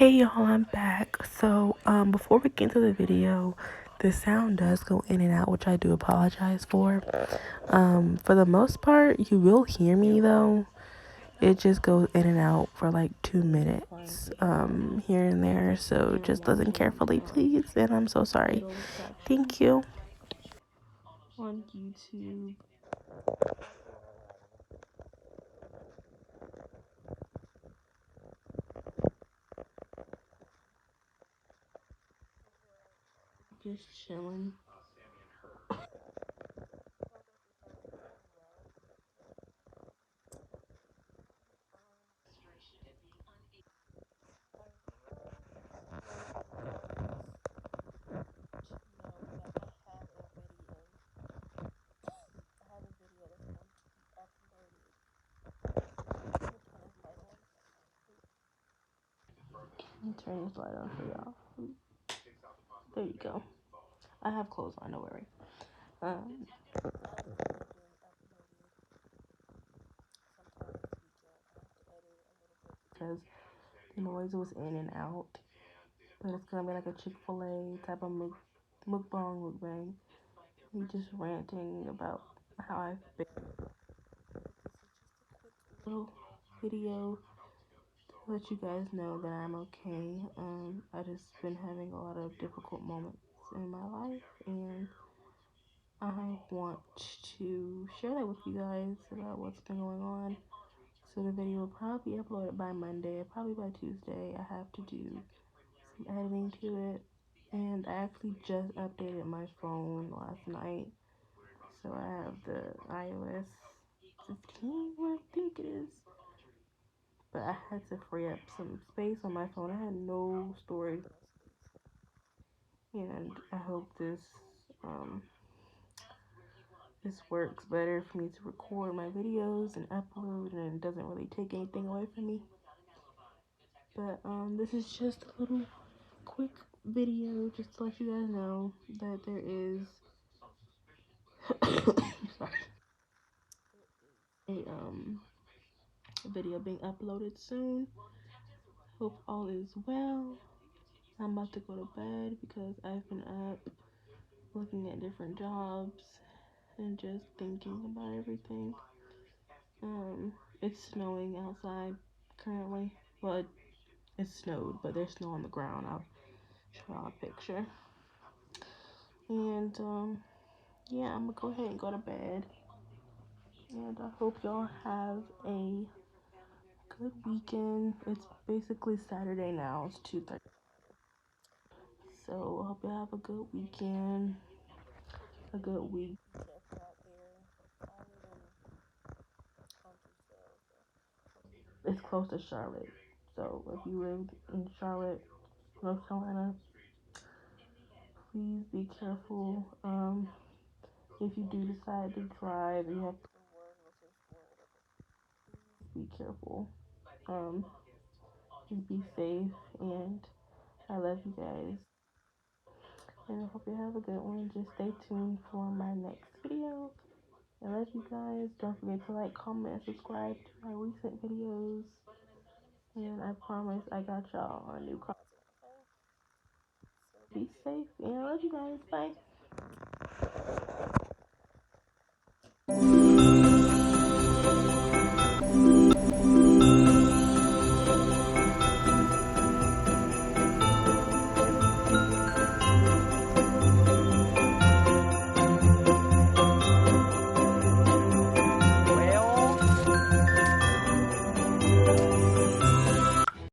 Hey y'all, I'm back. So, before we get into the video, the sound does go in and out, which I do apologize for. For the most part, you will hear me though. It just goes in and out for like 2 minutes, here and there. So just listen carefully, please. And I'm so sorry. Thank you. On YouTube. Just chilling. Turn this light on for y'all. There you go. I have clothes on, don't worry. Because the noise was in and out. But it's gonna be like a Chick-fil-A type of mukbang. Me just ranting about how I've been. Little video to let you guys know that I'm okay. I just been having a lot of difficult moments in my life, and I want to share that with you guys about what's been going on. So the video will probably be uploaded by Monday, probably by Tuesday. I have to do some editing to it, and I actually just updated my phone last night. So I have the iOS 15, I think it is. But I had to free up some space on my phone. I had no storage, and I hope this works better for me to record my videos and upload, and it doesn't really take anything away from me. But this is just a little quick video just to let you guys know that there is a video being uploaded soon. Hope all is well. I'm about to go to bed because I've been up looking at different jobs and just thinking about everything. It's snowing outside currently. Well, it snowed, but there's snow on the ground. I'll show y'all a picture. And yeah, I'm gonna go ahead and go to bed. And I hope y'all have a good weekend. It's basically Saturday now. It's 2:30. So I hope y'all have a good weekend, a good week. It's close to Charlotte. So if you live in Charlotte, North Carolina, please be careful. If you do decide to drive, you have to be careful. Um, just be safe, and I love you guys. And I hope you have a good one. Just stay tuned for my next video. I love you guys. Don't forget to like, comment, and subscribe to my recent videos. And I promise I got y'all on new content. Be safe, and I love you guys. Bye.